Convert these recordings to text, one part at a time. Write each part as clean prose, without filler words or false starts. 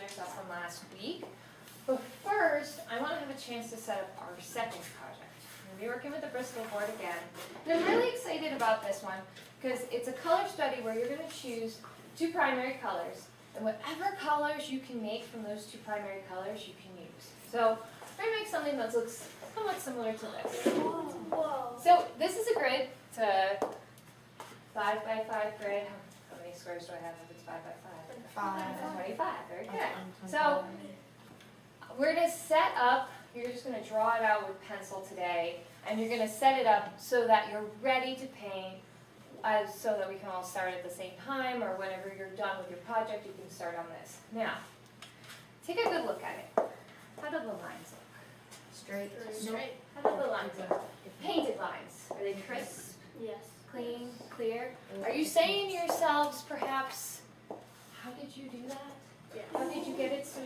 stuff from last week. But first, I want to have a chance to set up our second project. I'm going to be working with the Bristol board again. And I'm really excited about this one because it's a color study where you're going to choose 2 primary colors. And whatever colors you can make from those 2 primary colors, you can use. So we're going to make something that looks somewhat similar to this. Whoa. So this is a grid. It's a 5 by 5 grid. How many squares do I have if it's 5 by 5? 5. 25. Very good. So we're going to set up, you're just going to draw it out with pencil today, and you're going to set it up so that you're ready to paint, so that we can all start at the same time, or whenever you're done with your project, you can start on this. Now, take a good look at it. How do the lines look? Straight. How do the lines look? Painted lines. Are they crisp, Yes. clean, clear? Are you saying to yourselves, perhaps, how did you do that? Yes. How did you get it so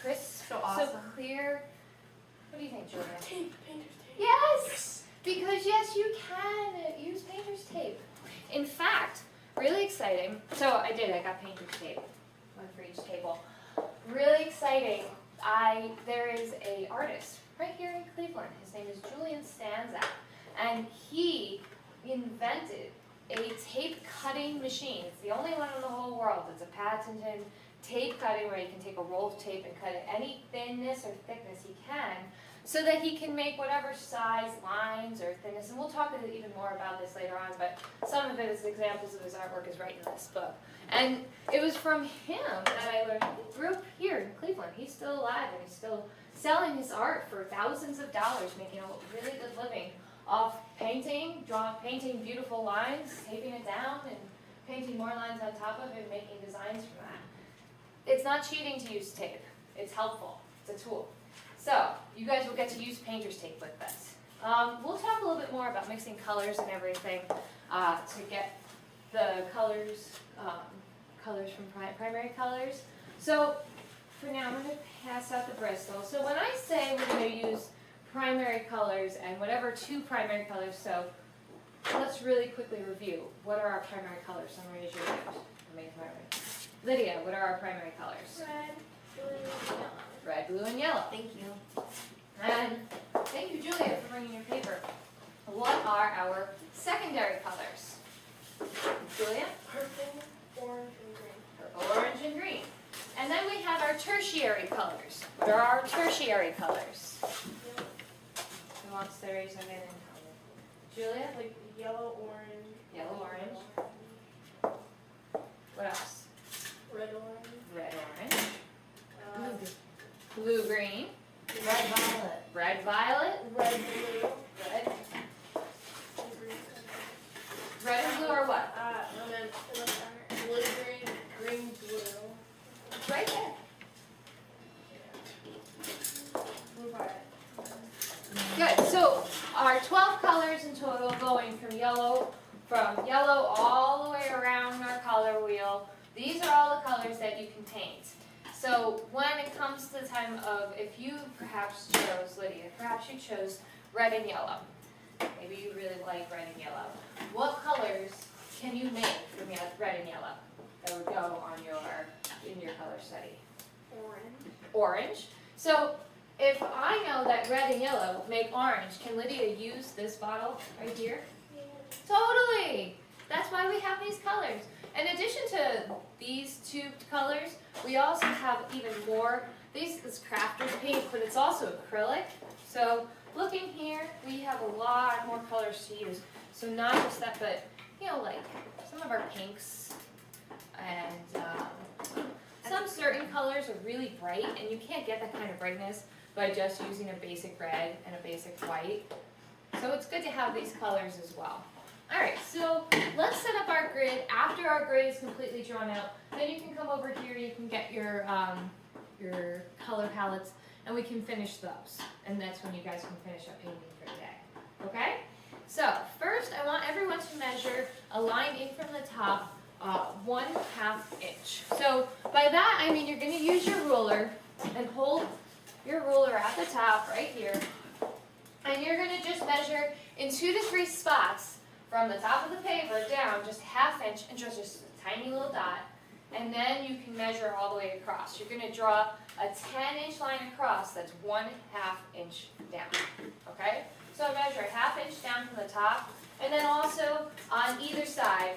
crisp, So awesome. so clear? What do you think, Julia? Tape, painter's tape. Yes! Because yes, you can use painter's tape. In fact, really exciting. So I got painter's tape, one for each table. Really exciting. There is a artist right here in Cleveland. His name is Julian Stanzak, and he invented a tape cutting machine. It's the only one in the whole world. It's a patented tape cutting where you can take a roll of tape and cut it any thinness or thickness he can, so that he can make whatever size lines or thickness. And we'll talk even more about this later on, but some of it is examples of his artwork is right in this book. And it was from him that I learned. He grew up here in Cleveland. He's still alive, and he's still selling his art for thousands of dollars, making a really good living off painting beautiful lines, taping it down, and painting more lines on top of it, and making designs from that. It's not cheating to use tape. It's helpful. It's a tool. So you guys will get to use painter's tape with this. We'll talk a little bit more about mixing colors and everything to get the colors from primary colors. So for now, I'm going to pass out the Bristol. So when I say we're going to use primary colors and whatever 2 primary colors, so let's really quickly review. What are our primary colors? Someone raise your hand. Lydia, what are our primary colors? Red, blue, yellow. Red, blue, and yellow. Thank you. And thank you, Julia, for bringing your paper. What are our secondary colors? Julia? Purple, orange, and green. Purple, orange, and green. And then we have our tertiary colors. What are our tertiary colors? Who wants to raise their hand and tell me? Julia? Like yellow, orange. Yellow, orange. What else? Red, orange. Red, orange. Uh, Blue, green. Red, violet. Red, violet. Red, blue. Red. And green. Red and blue are what? And then it looks under blue, green, green, blue. Right there. Blue, violet. Good. So our 12 colors in total, going from yellow all the way around our color wheel. These are all the colors that you can paint. So when it comes to the time of, if you perhaps chose, Lydia, perhaps you chose red and yellow. Maybe you really like red and yellow. What colors can you make from red and yellow that would go on in your color study? Orange. Orange. So if I know that red and yellow make orange, can Lydia use this bottle right here? Yeah. Totally! That's why we have these colors. In addition to these 2 colors, we also have even more. This is crafter's paint, but it's also acrylic. So looking here, we have a lot more colors to use. So not just that, but like some of our pinks and some certain colors are really bright, and you can't get that kind of brightness by just using a basic red and a basic white. So it's good to have these colors as well. All right, so let's set up our grid. After our grid is completely drawn out, then you can come over here, you can get your color palettes, and we can finish those. And that's when you guys can finish up painting for the day. Okay? So first, I want everyone to measure a line in from the top, 1/2 inch. So by that, I mean you're going to use your ruler and hold your ruler at the top right here. And you're going to just measure in 2 to 3 spots from the top of the paper down just 1/2 inch and just a tiny little dot. and then you can measure all the way across. You're gonna draw a 10-inch line across that's 1/2 inch down, okay? So measure a 1/2 inch down from the top, and then also on either side,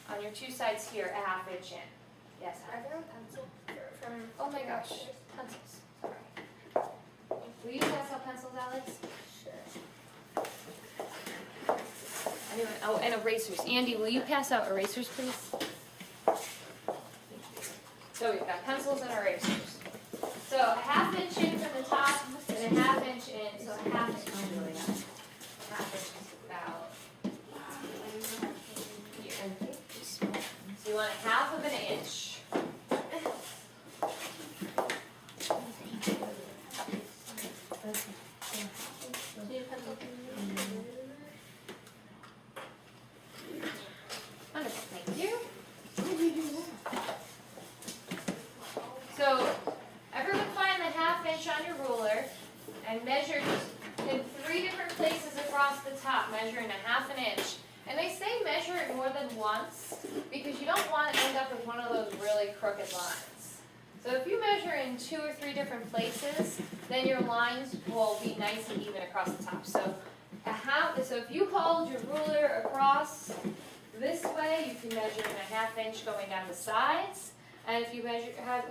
on your two sides here, a 1/2 inch in. Yes, Are there a pencil from? oh my gosh, pencils, sorry. Will you pass out pencils, Alex? Sure. Anyone, oh, and erasers. Andy, will you pass out erasers, please? So we've got pencils and erasers. So a 1/2 inch in from the top and a 1/2 inch in, so a 1/2 inch really up. 1/2 inch is about here. So you want a 1/2 of an inch. Wonderful, thank you. So everyone find the 1/2 inch on your ruler and measure in 3 different places across the top, measuring a 1/2 an inch. And they say measure it more than once because you don't want to end up with one of those really crooked lines. So if you measure in 2 or 3 different places, then your lines will be nice and even across the top. So so if you hold your ruler across this way, you can measure in a 1/2 inch going down the sides. And if you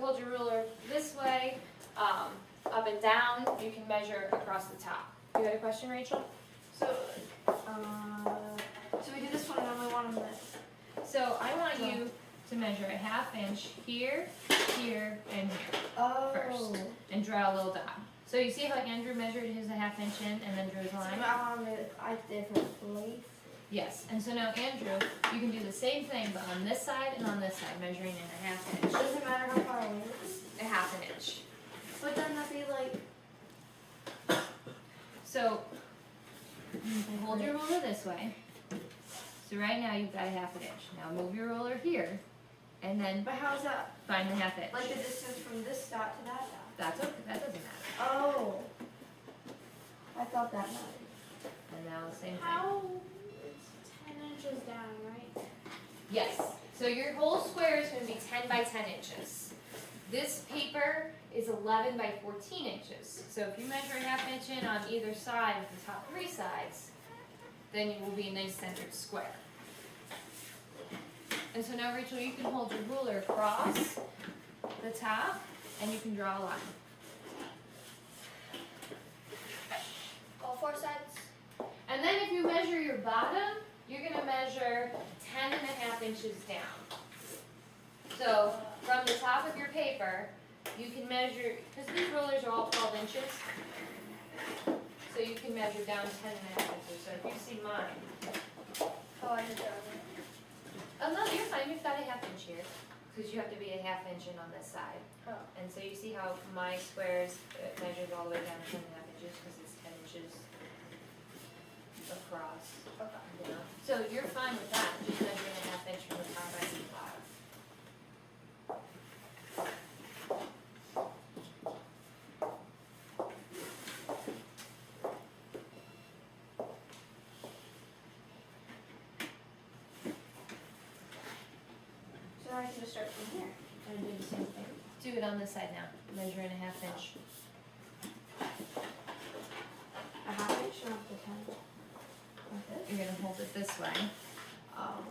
hold your ruler this way, up and down, you can measure across the top. You had a question, Rachel? So we do this one and then we want them this. So I want you to measure a 1/2 inch here, here, and here first, and draw a little dot. So you see how Andrew measured his a 1/2 inch in and then drew his So line? I want them at different places. Yes, and so now Andrew, you can do the same thing, but on this side and on this side, measuring in a 1/2 inch. Doesn't matter how far away it is. A 1/2 an inch. But then that'd be like. So you can hold your ruler this way. So right now you've got a 1/2 an inch. Now move your ruler here, and then But how's that? find the 1/2 inch. Like the distance from this dot to that dot. That's okay, that doesn't matter. Oh. I thought that mattered. And now the same thing. How? It's 10 inches down, right? Yes, so your whole square is gonna be 10 by 10 inches. This paper is 11 by 14 inches. So if you measure a 1/2 inch in on either side of the top 3 sides, then you will be a nice centered square. And so now, Rachel, you can hold your ruler across the top and you can draw a line. All 4 sides? And then if you measure your bottom, you're gonna measure 10.5 inches down. So from the top of your paper, you can measure, because these rulers are all 12 inches, so you can measure down 10.5 inches. So if you see mine, Oh, I did that. oh no, you're fine, you've got a 1/2 inch here, because you have to be a 1/2 inch in on this side. Oh. And so you see how my squares measures all the way down 10.5 inches, because it's 10 inches across. Okay. Yeah. So you're fine with that, just measuring a 1/2 inch from the top and the bottom. So I can just start from here. And do the same thing. Do it on this side now, measuring a 1/2 inch. A 1/2 inch, not the 10. Like this? You're gonna hold it this way, Oh.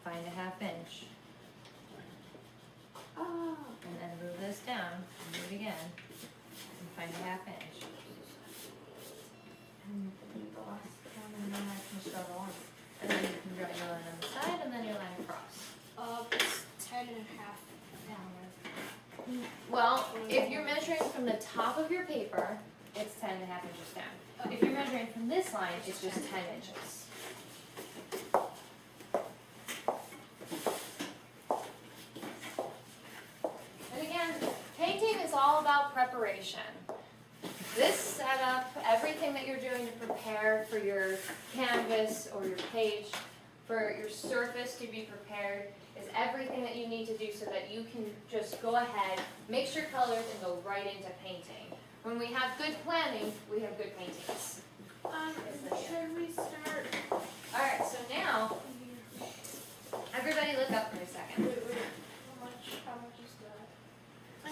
find a 1/2 inch, Oh. and then move this down, and move it again, and find a 1/2 inch. And the last one, and then I can just draw the line. And then you can draw your line on the side, and then your line across. It's 10.5 down. Well, if you're measuring from the top of your paper, it's 10.5 inches down. If you're measuring from this line, it's just 10 inches. And again, painting is all about preparation. This setup, everything that you're doing to prepare for your canvas or your page, for your surface to be prepared, is everything that you need to do so that you can just go ahead, mix your colors, and go right into painting. When we have good planning, we have good paintings. Should we start? Alright, so now, everybody look up for a second. Wait, how much?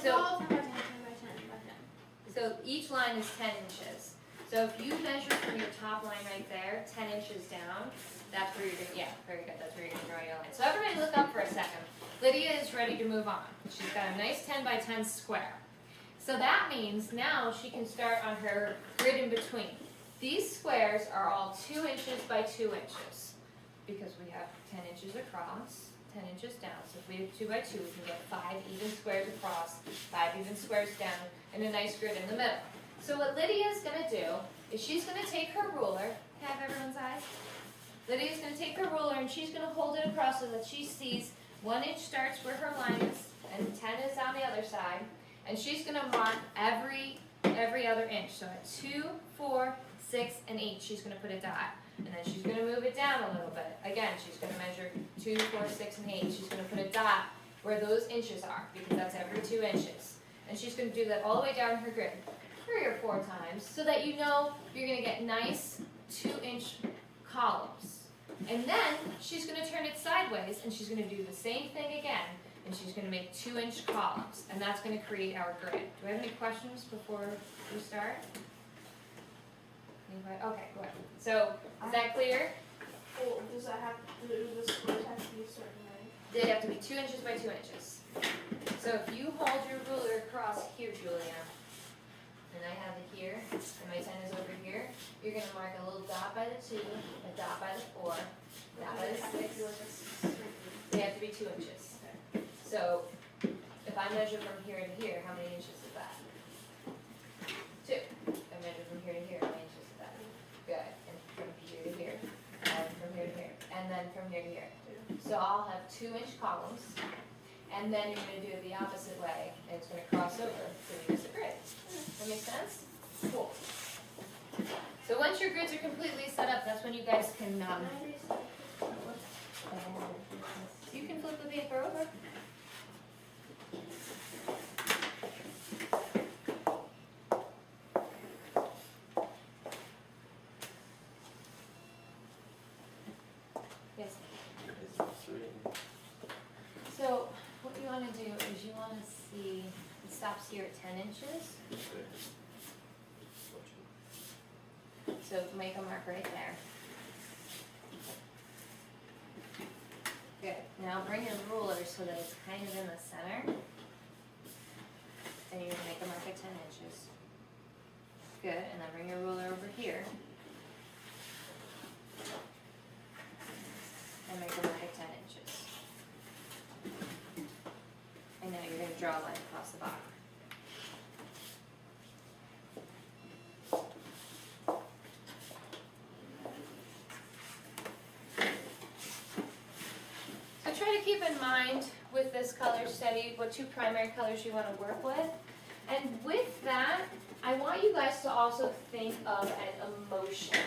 So- all 10 by 10, 10 by 10 by 10. So each line is 10 inches. So if you measure from your top line right there, 10 inches down, that's where you're gonna, yeah, very good, that's where you're gonna draw your line. So everybody look up for a second. Lydia is ready to move on. She's got a nice 10 by 10 square. So that means now she can start on her grid in between. These squares are all 2 inches by 2 inches because we have 10 inches across, 10 inches down. So if we have 2 by 2, we can get 5 even squares across, 5 even squares down, and a nice grid in the middle. So what Lydia's gonna do is she's gonna take her ruler, have everyone's eyes? Lydia's gonna take her ruler and she's gonna hold it across so that she sees 1 inch starts where her line is and 10 is on the other side. And she's gonna mark every other inch. So at 2, 4, 6, and 8, she's gonna put a dot. And then she's gonna move it down a little bit. Again, she's gonna measure 2, 4, 6, and 8. She's gonna put a dot where those inches are because that's every 2 inches. And she's gonna do that all the way down her grid 3 or 4 times so that you know you're gonna get nice 2-inch columns. And then she's gonna turn it sideways and she's gonna do the same thing again. And she's going to make 2-inch columns, and that's going to create our grid. Do we have any questions before we start? Anybody? Okay, go ahead. So, is that clear? Well, does that have to do the squares have to be a certain way? They have to be 2 inches by 2 inches. So if you hold your ruler across here, Julia, and I have it here, and my 10 is over here, you're going to mark a little dot by the 2, a dot by the 4, a dot by the 6. They have to be 2 inches. So, if I measure from here to here, how many inches is that? 2. If I measure from here to here, how many inches is that? Good. And from here to here, and from here to here, and then from here to here. So I'll have 2-inch columns, and then you're going to do it the opposite way, and it's going to cross over to use the grid. That make sense? Cool. So once your grids are completely set up, that's when you guys can, you can flip the paper over. Yes. So what you want to do is you want to see, it stops here at 10 inches. So make a mark right there. Good. Now bring your ruler so that it's kind of in the center. And you're going to make a mark at 10 inches. Good. And then bring your ruler over here. And make a mark at 10 inches. And now you're going to draw a line across the bottom. So try to keep in mind with this color study what 2 primary colors you want to work with. And with that, I want you guys to also think of an emotion.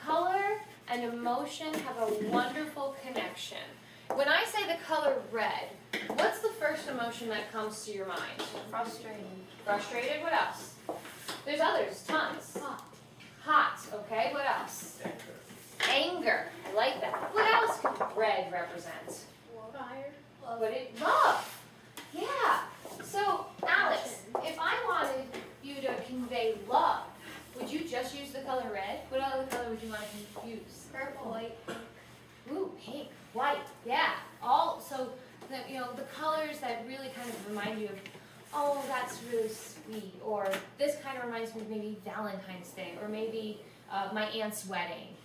Color and emotion have a wonderful connection. When I say the color red, what's the first emotion that comes to your mind? Frustrated. Frustrated, what else? There's others, tons. Hot, okay, what else? Anger, I like that. What else can red represent? Fire. Love. Yeah. So, Alex, if I wanted you to convey love, would you just use the color red? What other color would you want to use? Purple. White. Ooh, pink, white, yeah. So the colors that really kind of remind you of, oh, that's really sweet, or this kind of reminds me of maybe Valentine's Day, or maybe my aunt's wedding.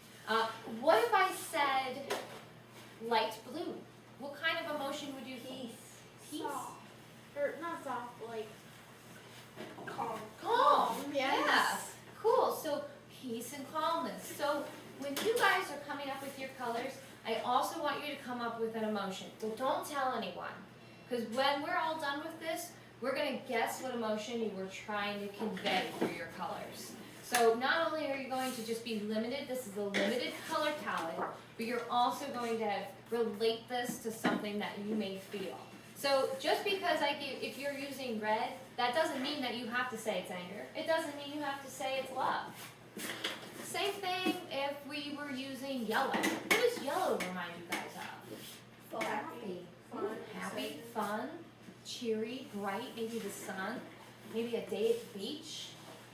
What if I said light blue? What kind of emotion would you think? Peace. Soft. Or not soft, like calm. Calm. Yes. Yeah. Cool. So peace and calmness. So when you guys are coming up with your colors, I also want you to come up with an emotion. But don't tell anyone. Because when we're all done with this, we're going to guess what emotion you were trying to convey through your colors. So not only are you going to just be limited, this is a limited color palette, but you're also going to relate this to something that you may feel. So just because if you're using red, that doesn't mean that you have to say it's anger. It doesn't mean you have to say it's love. Same thing if we were using yellow. What does yellow remind you guys of? Happy. Fun. Happy, fun, cheery, bright, maybe the sun, maybe a day at the beach.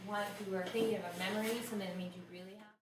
One, if you were thinking of a memory, something that made you really happy.